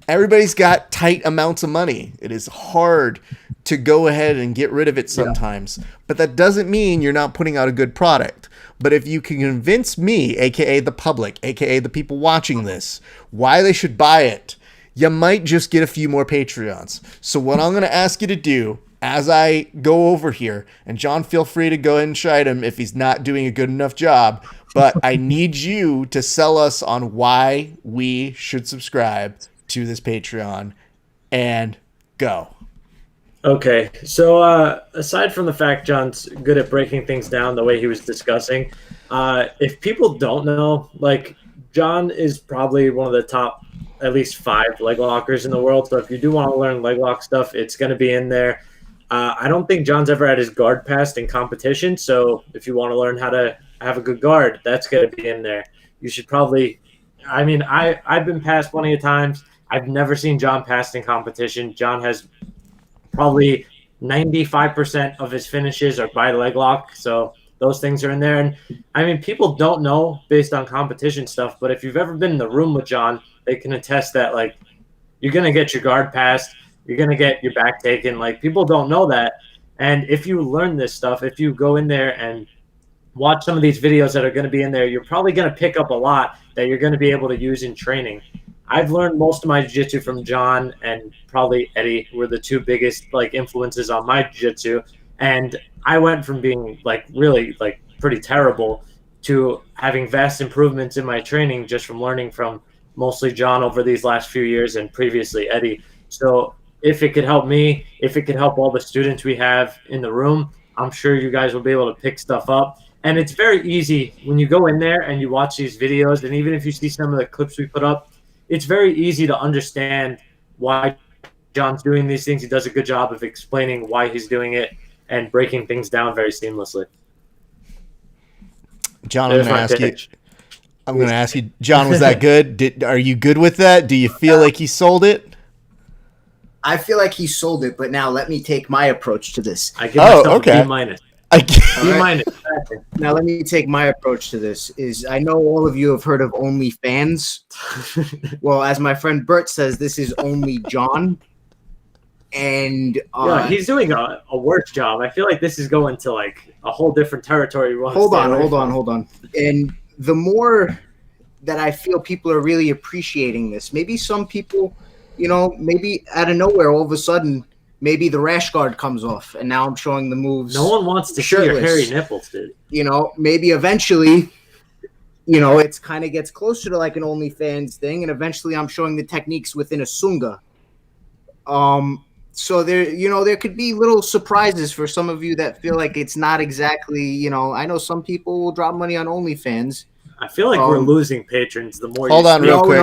everybody's got tight amounts of money. It is hard to go ahead and get rid of it sometimes. But that doesn't mean you're not putting out a good product. But if you can convince me, aka the public, aka the people watching this, why they should buy it, you might just get a few more Patreons. So what I'm going to ask you to do as I go over here, and John, feel free to go ahead and chide him if he's not doing a good enough job, but I need you to sell us on why we should subscribe to this Patreon, and go. Okay, so aside from the fact John's good at breaking things down the way he was discussing, if people don't know, like, John is probably one of the top at least 5 leg lockers in the world, so if you do want to learn leg lock stuff, it's going to be in there. I don't think John's ever had his guard passed in competition, so if you want to learn how to have a good guard, that's going to be in there. You should probably, I mean, I've been passed plenty of times. I've never seen John passed in competition. John has probably 95% of his finishes are by leg lock, so those things are in there. And I mean, people don't know based on competition stuff, but if you've ever been in the room with John, they can attest that, like, you're going to get your guard passed. You're going to get your back taken. Like, people don't know that. And if you learn this stuff, if you go in there and watch some of these videos that are going to be in there, you're probably going to pick up a lot that you're going to be able to use in training. I've learned most of my jiu-jitsu from John and probably Eddie were the 2 biggest, like, influences on my jiu-jitsu. And I went from being, like, really, like, pretty terrible to having vast improvements in my training just from learning from mostly John over these last few years and previously Eddie. So if it could help me, if it could help all the students we have in the room, I'm sure you guys will be able to pick stuff up. And it's very easy when you go in there and you watch these videos, and even if you see some of the clips we put up, it's very easy to understand why John's doing these things. He does a good job of explaining why he's doing it and breaking things down very seamlessly. John, I'm going to ask you, John, was that good? Are you good with that? Do you feel like he sold it? I feel like he sold it, but now let me take my approach to this. I give myself a B minus. B minus. Now let me take my approach to this. I know all of you have heard of OnlyFans. Well, as my friend Bert says, this is only John. And yeah, he's doing a worse job. I feel like this is going to, like, a whole different territory. Hold on. And the more that I feel people are really appreciating this, maybe some people, you know, maybe out of nowhere, all of a sudden, maybe the rash guard comes off, and now I'm showing the moves. No one wants to see your hairy nipples, dude. You know, maybe eventually, you know, it's kind of gets closer to like an OnlyFans thing, and eventually I'm showing the techniques within a sunga. So there, you know, there could be little surprises for some of you that feel like it's not exactly, you know, I know some people will drop money on OnlyFans. I feel like we're losing patrons the more. Hold on real quick.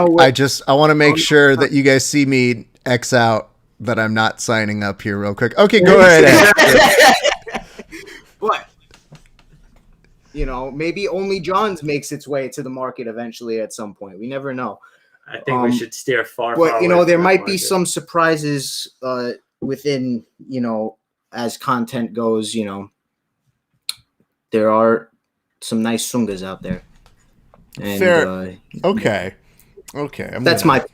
I want to make sure that you guys see me X out that I'm not signing up here real quick. Okay, go ahead. But, you know, maybe only John's makes its way to the market eventually at some point. We never know. I think we should steer far. But, you know, there might be some surprises within, you know, as content goes, you know, there are some nice sungas out there. And, fair. Okay. That's my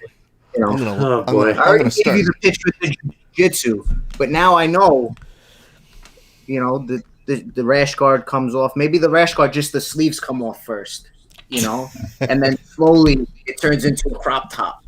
You know, Oh, boy. I already gave you the pitch with the jiu-jitsu, but now I know, you know, the rash guard comes off. Maybe the rash guard, just the sleeves come off first, you know, and then slowly it turns into a crop top.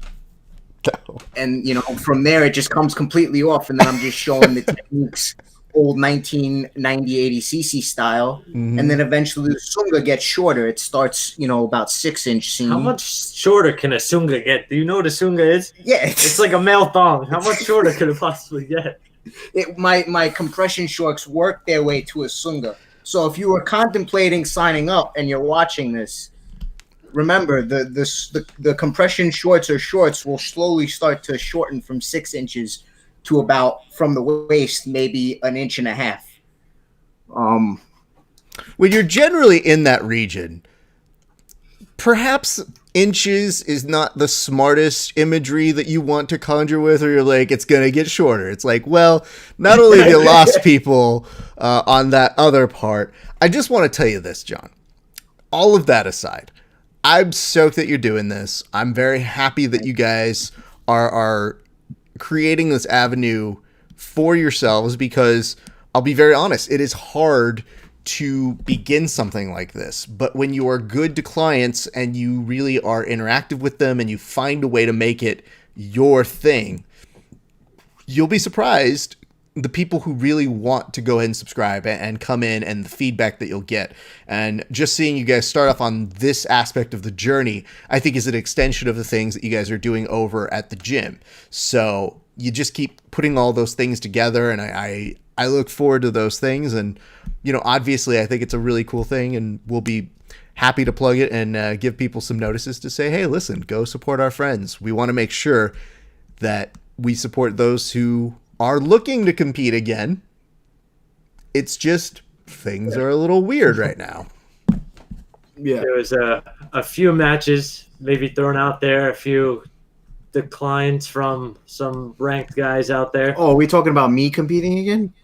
And, you know, from there it just comes completely off, and then I'm just showing the techniques, old 1990 cc style, and then eventually the sunga gets shorter. It starts, you know, about 6-inch seam. How much shorter can a sunga get? Do you know what a sunga is? Yeah, It's like a male thong. How much shorter could it possibly get? My compression shorts work their way to a sunga. So if you were contemplating signing up and you're watching this, remember the compression shorts or shorts will slowly start to shorten from 6 inches to about, from the waist, maybe 1.5 inches. When you're generally in that region, perhaps inches is not the smartest imagery that you want to conjure with, or you're like, it's going to get shorter. It's like, well, not only have you lost people on that other part, I just want to tell you this, John. All of that aside, I'm stoked that you're doing this. I'm very happy that you guys are creating this avenue for yourselves, because I'll be very honest, it is hard to begin something like this. But when you are good to clients and you really are interactive with them and you find a way to make it your thing, you'll be surprised the people who really want to go ahead and subscribe and come in, and the feedback that you'll get. And just seeing you guys start off on this aspect of the journey, I think, is an extension of the things that you guys are doing over at the gym. So you just keep putting all those things together, and I look forward to those things. And, you know, obviously I think it's a really cool thing, and we'll be happy to plug it and give people some notices to say, hey, listen, go support our friends. We want to make sure that we support those who are looking to compete again. It's just things are a little weird right now. Yeah, There was a few matches maybe thrown out there, a few declines from some ranked guys out there. Oh, are we talking about me competing again?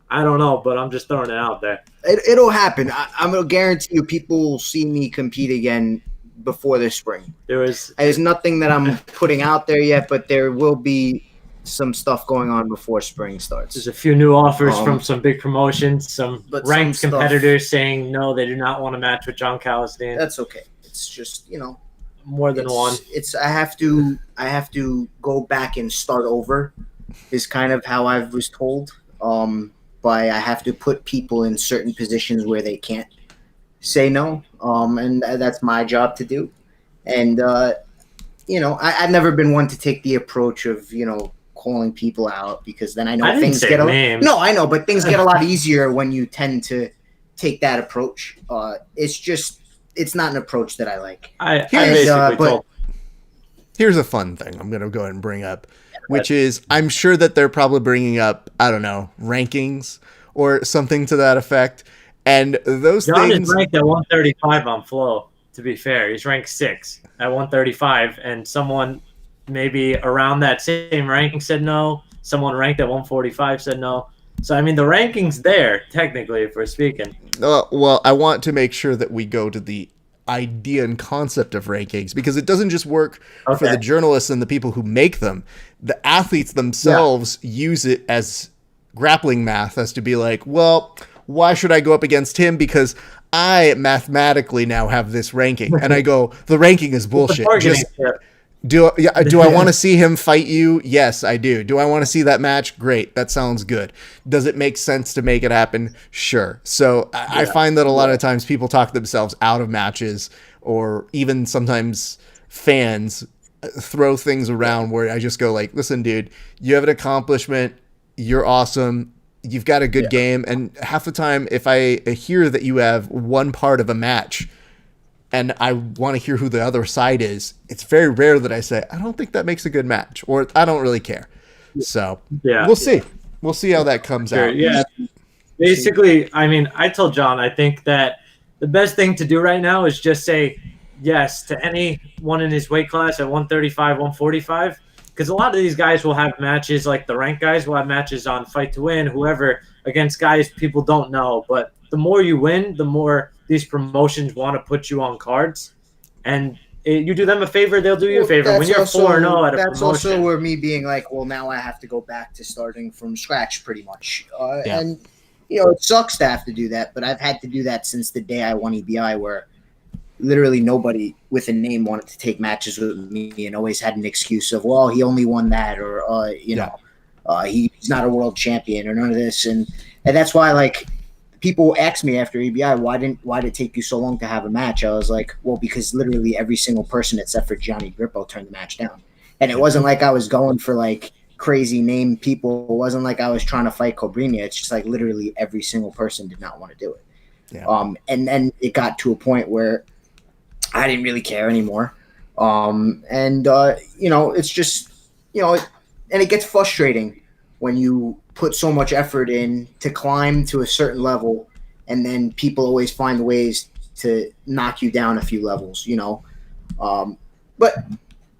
I don't know, but I'm just throwing it out there. It'll happen. I'm gonna guarantee you, people will see me compete again before this spring. There's nothing that I'm putting out there yet, but there will be some stuff going on before spring starts. There's a few new offers from some big promotions, some but ranked some competitors saying no, they do not want to match with John Calestine. That's okay. It's just, you know, More than one. I have to go back and start over, is kind of how I was told. By I have to put people in certain positions where they can't say no. And that's my job to do. And you know, I've never been one to take the approach of, you know, calling people out, because then I know things get no, I know, but things get a lot easier when you tend to take that approach. It's not an approach that I like. Here's a fun thing I'm going to go ahead and bring up, which is, I'm sure that they're probably bringing up, I don't know, rankings or something to that effect. And those John things is ranked at 135 on Flow, to be fair. He's ranked 6 at 135, and someone maybe around that same ranking said no. Someone ranked at 145 said no. So, I mean, the ranking's there, technically, if we're speaking. well, I want to make sure that we go to the idea and concept of rankings, because it doesn't just work for the journalists and the people who make them. The athletes themselves use it as grappling math, as to be like, well, why should I go up against him? Because I mathematically now have this ranking. And I go, the ranking is bullshit. Do I want to see him fight you? Yes, I do. Do I want to see that match? Great. That sounds good. Does it make sense to make it happen? Sure. So I find that a lot of times people talk themselves out of matches, or even sometimes fans throw things around where I just go like, listen, dude, you have an accomplishment. You're awesome. You've got a good game. And half the time, if I hear that you have one part of a match and I want to hear who the other side is, it's very rare that I say, I don't think that makes a good match, or I don't really care. So we'll see. We'll see how that comes out. Yeah. Basically, I mean, I told John, I think that the best thing to do right now is just say yes to anyone in his weight class at 135, 145. Because a lot of these guys will have matches, like the ranked guys will have matches on Fight to Win, whoever, against guys people don't know. But the more you win, the more these promotions want to put you on cards. And You do them a favor, they'll do you a favor. When you're 4-0 at a that's promotion, also where me being like, well, now I have to go back to starting from scratch, pretty much. And it sucks to have to do that, but I've had to do that since the day I won EBI, where literally nobody with a name wanted to take matches with me, and always had an excuse of, well, he only won that, or he's not a world champion, or none of this, and that's why, like, people ask me after EBI, why did it take you so long to have a match? I was like, well, because literally every single person except for Johnny Grippo turned the match down, and it wasn't like I was going for like crazy name people. It wasn't like I was trying to fight Cobrinha. It's just like literally every single person did not want to do it. Yeah. And then it got to a point where I didn't really care anymore. It's just, and it gets frustrating when you put so much effort in to climb to a certain level, and then people always find ways to knock you down a few levels, but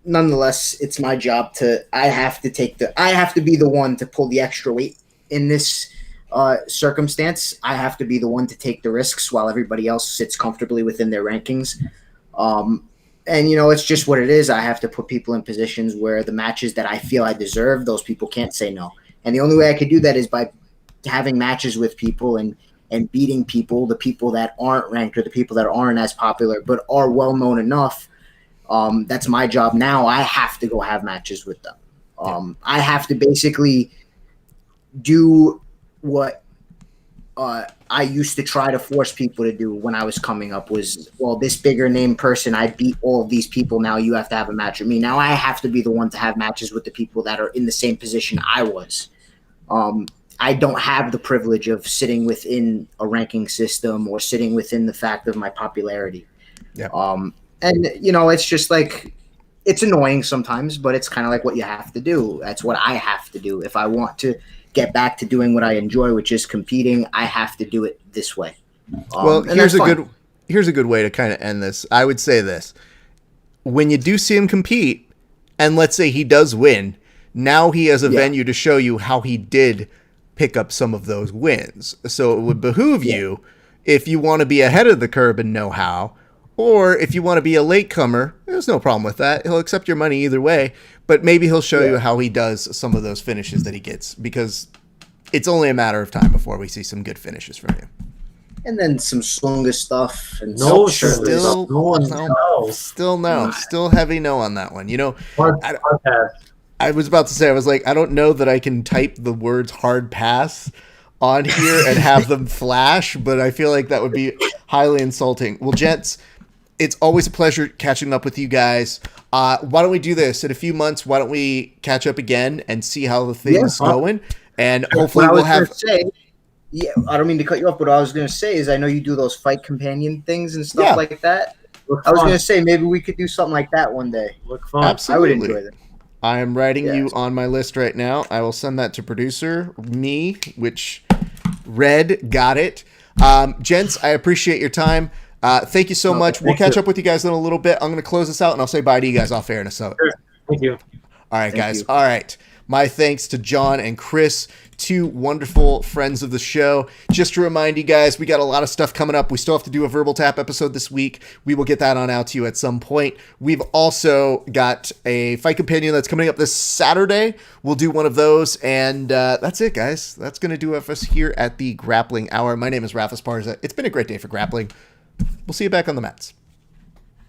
nonetheless, it's my job I have to be the one to pull the extra weight in this circumstance. I have to be the one to take the risks while everybody else sits comfortably within their rankings. It's just what it is. I have to put people in positions where the matches that I feel I deserve, those people can't say no. And the only way I could do that is by having matches with people and beating people, the people that aren't ranked or the people that aren't as popular but are well known enough. That's my job now. I have to go have matches with them. I have to basically do what I used to try to force people to do when I was coming up was, well, this bigger name person, I beat all of these people. Now you have to have a match with me. Now I have to be the one to have matches with the people that are in the same position I was. I don't have the privilege of sitting within a ranking system or sitting within the fact of my popularity. Yeah. It's just like, it's annoying sometimes, but it's kind of like what you have to do. That's what I have to do. If I want to get back to doing what I enjoy, which is competing, I have to do it this way. Here's a good way to kind of end this. I would say this: when you do see him compete, and let's say he does win, now he has a venue to show you how he did pick up some of those wins. So it would behoove you, if you want to be ahead of the curve and know how, or if you want to be a latecomer, there's no problem with that. He'll accept your money either way, but maybe he'll show you how he does some of those finishes that he gets, because it's only a matter of time before we see some good finishes from you. And then some Slunga stuff. And still heavy no on that one. I was about to say, I was like, I don't know that I can type the words hard pass on here and have them flash, but I feel like that would be highly insulting. Well, gents, it's always a pleasure catching up with you guys. Why don't we do this in a few months? Why don't we catch up again and see how the thing's going? And hopefully we'll have. I don't mean to cut you off, but what I was going to say is, I know you do those fight companion things and stuff like that. I was going to say, maybe we could do something like that one day. Look fun. Absolutely. I would enjoy that. I am writing you on my list right now. I will send that to producer, me, which Red got it. Gents, I appreciate your time. Thank you so much. We'll catch up with you guys in a little bit. I'm going to close this out, and I'll say bye to you guys off air in a second. Sure. Thank you. All right, guys. All right. My thanks to John and Chris, two wonderful friends of the show. Just to remind you guys, we got a lot of stuff coming up. We still have to do a Verbal Tap episode this week. We will get that on out to you at some point. We've also got a Fight Companion that's coming up this Saturday. We'll do one of those, and that's it, guys. That's going to do it for us here at the Grappling Hour. My name is Rafa Esparza. It's been a great day for grappling. We'll see you back on the mats.